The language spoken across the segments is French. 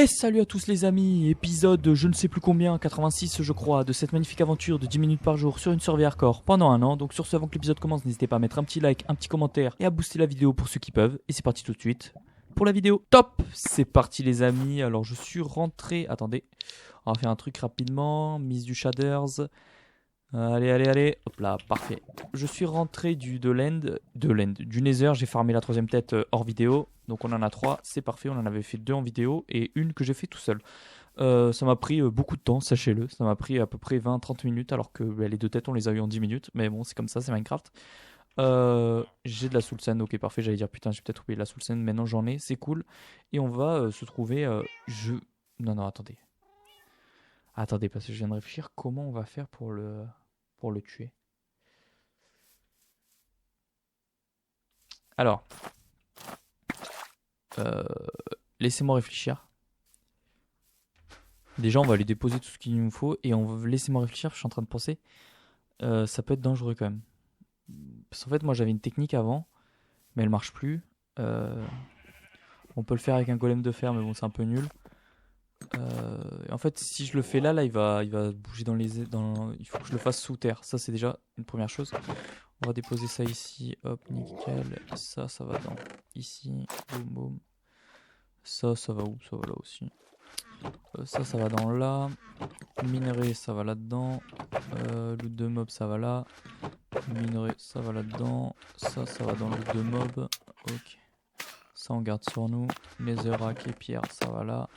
Et salut à tous les amis, épisode je ne sais plus combien, 86 je crois, de cette magnifique aventure de 10 minutes par jour sur une survie hardcore pendant un an. Donc sur ce, avant que l'épisode commence, n'hésitez pas à mettre un petit like, un petit commentaire et à booster la vidéo pour ceux qui peuvent. Et c'est parti tout de suite pour la vidéo. Top! C'est parti les amis, alors je suis rentré, attendez, on va faire un truc rapidement, mise du shaders. Allez, hop là, parfait. Je suis rentré du Nether, j'ai farmé la troisième tête hors vidéo. Donc on en a 3, c'est parfait, on en avait fait 2 en vidéo et une que j'ai fait tout seul. Ça m'a pris beaucoup de temps, sachez-le. Ça m'a pris à peu près 20-30 minutes alors que les 2 têtes on les a eu en 10 minutes. Mais bon, c'est comme ça, c'est Minecraft. J'ai de la soul sand, ok parfait, j'allais dire putain j'ai peut-être oublié de la soul sand, maintenant j'en ai, c'est cool. Et on va se trouver, Non, attendez. Attendez, parce que je viens de réfléchir comment on va faire pour le tuer. Alors, laissez-moi réfléchir. Déjà, on va lui déposer tout ce qu'il nous faut et laissez-moi réfléchir. Je suis en train de penser, ça peut être dangereux quand même. Parce qu'en fait, moi, j'avais une technique avant, mais elle marche plus. On peut le faire avec un golem de fer, mais bon, c'est un peu nul. En fait, si je le fais là, il va bouger il faut que je le fasse sous terre. Ça, c'est déjà une première chose. On va déposer ça ici, hop, nickel. Ça va dans ici, boum, boum. Ça va où? Ça va là aussi. Ça va dans là. Minerai, ça va là-dedans. Loot de mob, ça va là. Minerai, ça va là-dedans. Ça va dans le loot de mob. Ok. Ça, on garde sur nous. Netherrack et pierre, ça va là.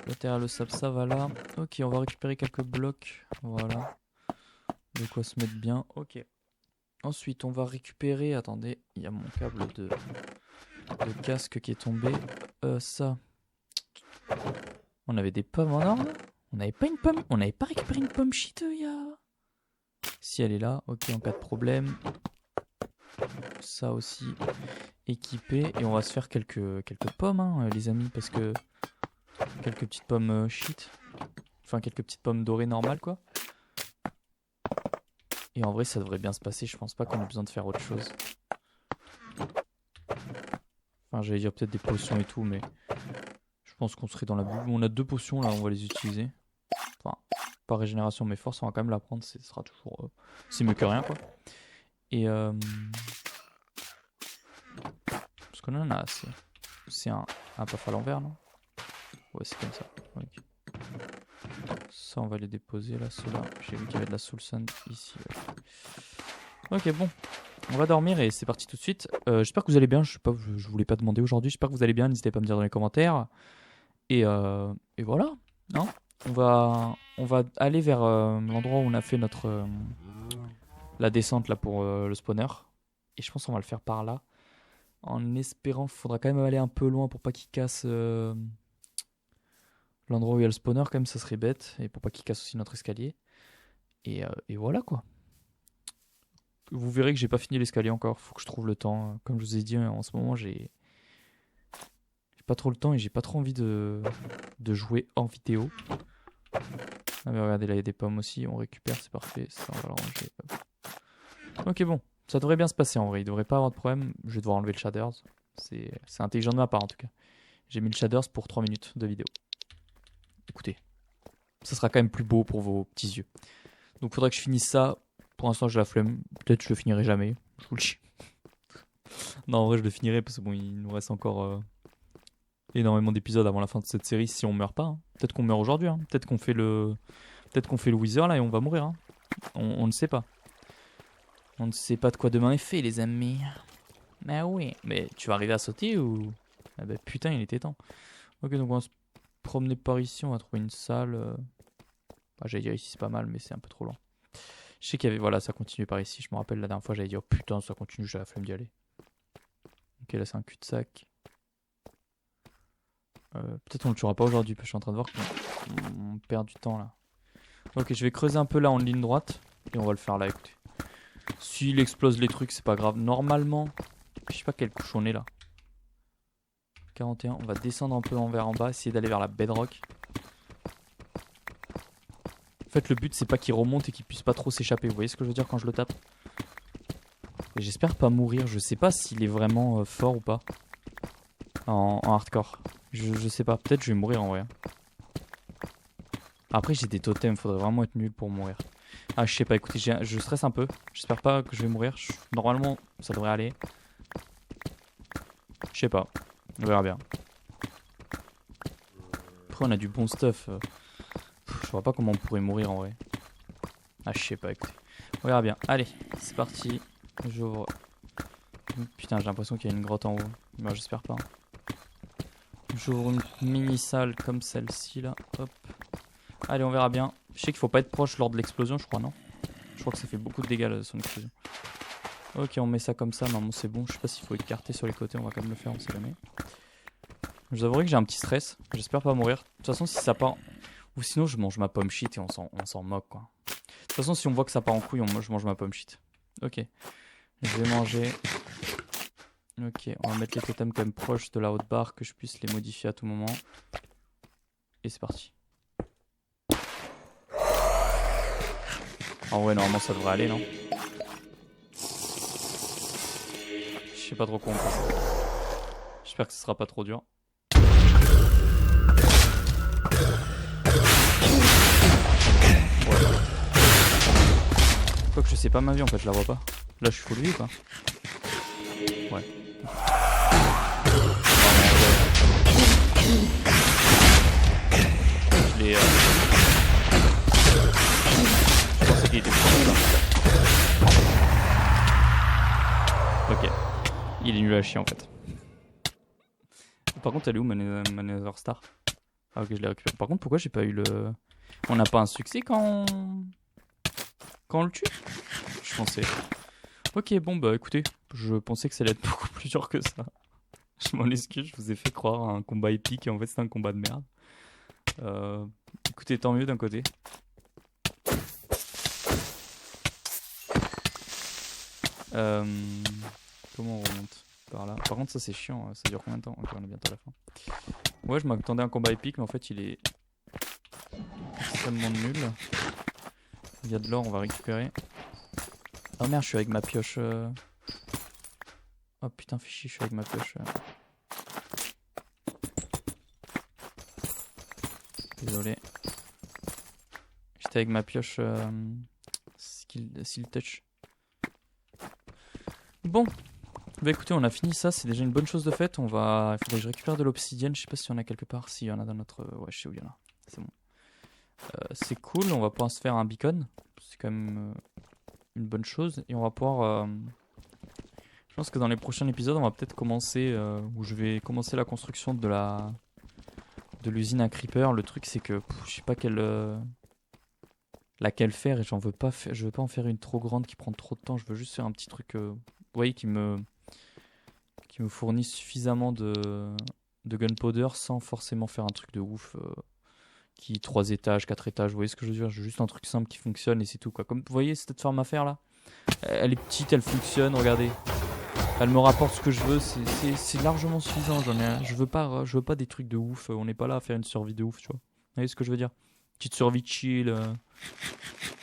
Le terre et le sable, ça va là. Ok, on va récupérer quelques blocs. Voilà. De quoi se mettre bien. Ok. Ensuite, on va récupérer... Attendez, il y a mon câble de casque qui est tombé. Ça. On avait des pommes en or, là? On n'avait pas une pomme? On n'avait pas récupéré une pomme shit, Si elle est là, ok, en cas de problème. Ça aussi, équipé. Et on va se faire quelques pommes, hein, les amis, parce que... Quelques petites pommes shit. Enfin, quelques petites pommes dorées normales, quoi. Et en vrai, ça devrait bien se passer. Je pense pas qu'on ait besoin de faire autre chose. Enfin, j'allais dire peut-être des potions et tout, mais... Je pense qu'on serait dans la bulle. On a 2 potions, là, on va les utiliser. Enfin, pas régénération, mais force, on va quand même la prendre. Ce sera toujours... c'est mieux que rien, quoi. Et... Parce qu'on en a assez. C'est un paf à l'envers, non? Ouais, c'est comme ça. Okay. Ça, on va les déposer, là, ceux-là. J'ai vu qu'il y avait de la soul sand ici. Ok, bon. On va dormir et c'est parti tout de suite. J'espère que vous allez bien. Je voulais pas demander aujourd'hui. J'espère que vous allez bien. N'hésitez pas à me dire dans les commentaires. Et voilà. Non, on va aller vers l'endroit où on a fait la descente là pour le spawner. Et je pense qu'on va le faire par là. En espérant qu'il faudra quand même aller un peu loin pour pas qu'il casse l'endroit où il y a le spawner. Quand même, ça serait bête. Et pour pas qu'il casse aussi notre escalier. Et voilà quoi. Vous verrez que j'ai pas fini l'escalier encore. Faut que je trouve le temps. Comme je vous ai dit, en ce moment, j'ai pas trop le temps et j'ai pas trop envie de jouer en vidéo. Ah mais regardez, là il y a des pommes aussi. On récupère, c'est parfait. Ça, on va le ranger. Ok, bon. Ça devrait bien se passer en vrai. Il devrait pas avoir de problème. Je vais devoir enlever le shaders. C'est intelligent de ma part en tout cas. J'ai mis le shaders pour 3 minutes de vidéo. Écoutez, ça sera quand même plus beau pour vos petits yeux. Donc il faudrait que je finisse ça. Pour l'instant, j'ai la flemme. Peut-être que je le finirai jamais. Je vous le dis. Non, en vrai, je le finirai parce que bon, il nous reste encore énormément d'épisodes avant la fin de cette série si on meurt pas. Hein. Peut-être qu'on meurt aujourd'hui. Hein. Peut-être qu'on fait le Wither là et on va mourir. Hein. On ne sait pas. On ne sait pas de quoi demain est fait, les amis. Mais oui. Mais tu vas arriver à sauter ou... Ah bah putain, il était temps. Ok, donc on va se promener par ici. On va trouver une salle. Bah, j'allais dire ici, c'est pas mal, mais c'est un peu trop loin. Je sais qu'il y avait... Voilà, ça continue par ici. Je me rappelle la dernière fois, j'allais dire putain, ça continue, j'ai la flemme d'y aller. Ok, là c'est un cul-de-sac. Peut-être on le tuera pas aujourd'hui, parce que je suis en train de voir qu'on perd du temps là. Ok, je vais creuser un peu là en ligne droite. Et on va le faire là, écoutez. S'il explose les trucs, c'est pas grave. Normalement, je sais pas quelle couche on est là. 41, on va descendre un peu en bas, essayer d'aller vers la bedrock. En fait, le but c'est pas qu'il remonte et qu'il puisse pas trop s'échapper. Vous voyez ce que je veux dire quand je le tape? Et j'espère pas mourir. Je sais pas s'il est vraiment fort ou pas. En hardcore. Je sais pas, peut-être je vais mourir en vrai. Après j'ai des totems, faudrait vraiment être nul pour mourir. Ah je sais pas, écoutez, je stresse un peu. J'espère pas que je vais mourir. Normalement ça devrait aller. Je sais pas, on verra bien. Après on a du bon stuff. Je vois pas comment on pourrait mourir en vrai. Ah je sais pas, écoutez. On verra bien. Allez, c'est parti. J'ouvre. Putain, j'ai l'impression qu'il y a une grotte en haut. Bah j'espère pas. J'ouvre une mini salle comme celle-ci là. Hop. Allez, on verra bien. Je sais qu'il faut pas être proche lors de l'explosion, je crois, non? Je crois que ça fait beaucoup de dégâts là, son explosion. Ok, on met ça comme ça, maman, c'est bon. Je sais pas s'il faut écarter sur les côtés, on va quand même le faire, on sait jamais. Je vous avouerai que j'ai un petit stress. J'espère pas mourir. De toute façon, si ça part. Ou sinon, je mange ma pomme shit et on s'en moque, quoi. De toute façon, si on voit que ça part en couille, je mange ma pomme shit. Ok. Je vais manger. Ok, on va mettre les totems quand même proches de la haute barre, que je puisse les modifier à tout moment. Et c'est parti. Ah ouais, normalement ça devrait aller, non? Je sais pas trop quoi on peut faire. J'espère que ce sera pas trop dur. Ouais. Quoique je sais pas ma vie en fait, je la vois pas. Là je suis full vie ou pas? Ouais. Je l'ai... Je pensais qu'il était plus là. Ok. Il est nul à chier en fait. Par contre, elle est où ma Nether Star? Ah ok, je l'ai récupéré. Par contre, pourquoi j'ai pas eu le... On n'a pas un succès quand on le tue? Je pensais. Ok, bon bah écoutez, je pensais que ça allait être beaucoup plus dur que ça. Je m'en excuse, je vous ai fait croire à un combat épique et en fait c'est un combat de merde. Écoutez, tant mieux d'un côté. Comment on remonte par là? Par contre ça c'est chiant, ça dure combien de temps? Ok, on est bientôt à la fin. Ouais, je m'attendais à un combat épique mais en fait il est extrêmement nul. Il y a de l'or, on va récupérer. Oh merde, je suis avec ma pioche. Oh putain, fais chier, je suis avec ma pioche. Désolé. J'étais avec ma pioche Seal Touch. Bon. Bah écoutez, on a fini ça, c'est déjà une bonne chose de faite. Il faudrait que je récupère de l'obsidienne. Je sais pas si y en a quelque part. Si, y en a dans notre... Ouais, je sais où il y en a. C'est bon. C'est cool, on va pouvoir se faire un beacon. C'est quand même une bonne chose. Et on va pouvoir... Je pense que dans les prochains épisodes, on va peut-être commencer... où je vais commencer la construction de l'usine à creeper. Le truc, c'est que je sais pas laquelle faire et j'en veux pas faire. Je veux pas en faire une trop grande qui prend trop de temps. Je veux juste faire un petit truc... vous voyez, qui me fournit suffisamment de gunpowder sans forcément faire un truc de ouf qui 3 étages, 4 étages, vous voyez ce que je veux dire? J'ai juste un truc simple qui fonctionne et c'est tout quoi. Comme vous voyez cette forme à faire là, elle est petite, elle fonctionne, regardez. Elle me rapporte ce que je veux, c'est largement suffisant. Je veux pas des trucs de ouf, on n'est pas là à faire une survie de ouf, tu vois. Vous voyez ce que je veux dire? Petite survie chill.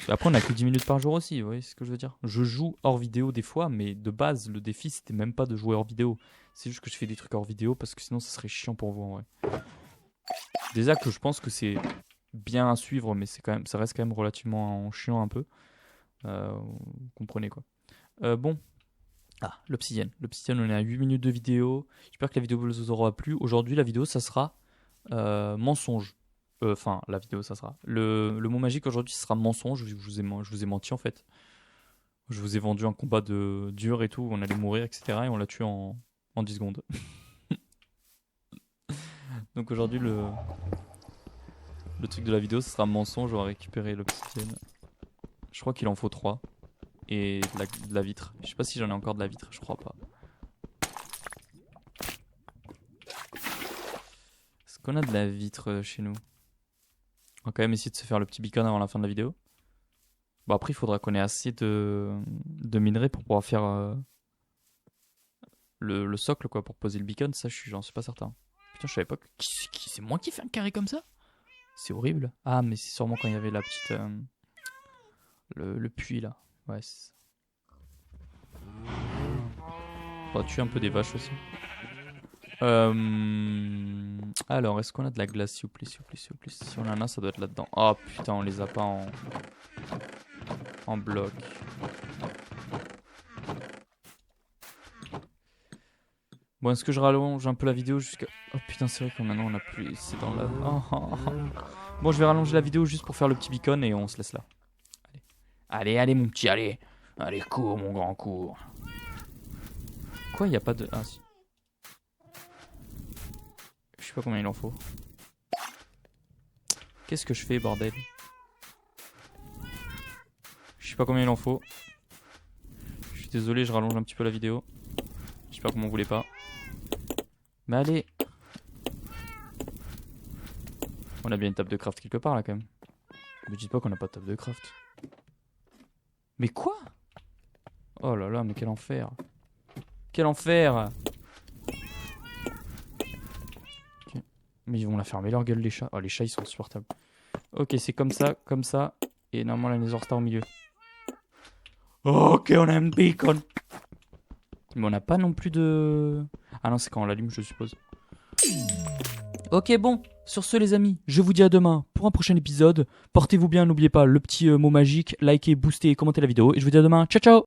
Après on a que 10 minutes par jour aussi, vous voyez ce que je veux dire? Je joue hors vidéo des fois, mais de base le défi c'était même pas de jouer hors vidéo. C'est juste que je fais des trucs hors vidéo parce que sinon ça serait chiant pour vous en vrai. Déjà que je pense que c'est bien à suivre, mais ça reste quand même relativement chiant un peu. Vous comprenez quoi. Bon. Ah, l'obsidienne. L'obsidienne, on est à 8 minutes de vidéo. J'espère que la vidéo vous aura plu. Aujourd'hui, la vidéo, ça sera mensonge. Enfin, la vidéo, ça sera. Le mot magique aujourd'hui, ce sera mensonge. Je vous ai menti en fait. Je vous ai vendu un combat de dur et tout. On allait mourir, etc. Et on l'a tué en 10 secondes. Donc aujourd'hui, le truc de la vidéo, ce sera mensonge. On va récupérer l'obsidienne. Je crois qu'il en faut 3. Et de la vitre. Je sais pas si j'en ai encore de la vitre, je crois pas. Est-ce qu'on a de la vitre chez nous? On va quand même essayer de se faire le petit beacon avant la fin de la vidéo. Bon après il faudra qu'on ait assez de minerais pour pouvoir faire le socle quoi, pour poser le beacon. Ça j'en suis pas certain. Putain je savais pas que... C'est moi qui fais un carré comme ça? C'est horrible. Ah mais c'est sûrement quand il y avait la petite... le puits là. Ouais c'est ça. On va tuer un peu des vaches aussi. Alors, est-ce qu'on a de la glace, s'il vous plaît, s'il vous plaît, s'il vous plaît. Si on en a, ça doit être là-dedans. Oh putain, on les a pas en bloc. Bon, est-ce que je rallonge un peu la vidéo jusqu'à... Oh putain, c'est vrai que maintenant on a plus... C'est dans la... Bon, je vais rallonger la vidéo juste pour faire le petit beacon et on se laisse là. Allez, mon petit, allez. Allez, cours, mon grand, cours. Quoi, il a pas de... Ah, si. Je sais pas combien il en faut. Qu'est-ce que je fais, bordel? Je sais pas combien il en faut. Je suis désolé, je rallonge un petit peu la vidéo. J'espère que vous m'en voulez pas. Mais allez. On a bien une table de craft quelque part là quand même. Me dites pas qu'on a pas de table de craft. Mais quoi? Oh là là, mais quel enfer. Quel enfer. Okay. Mais ils vont la fermer leur gueule les chats. Oh les chats ils sont insupportables. Ok, c'est comme ça. Et normalement la Nether Star au milieu. Ok, on a un beacon. Mais on n'a pas non plus de... Ah non, c'est quand on l'allume, je suppose. Ok, bon. Sur ce, les amis, je vous dis à demain pour un prochain épisode. Portez-vous bien, n'oubliez pas le petit mot magique. Likez, boostez et commentez la vidéo. Et je vous dis à demain. Ciao, ciao.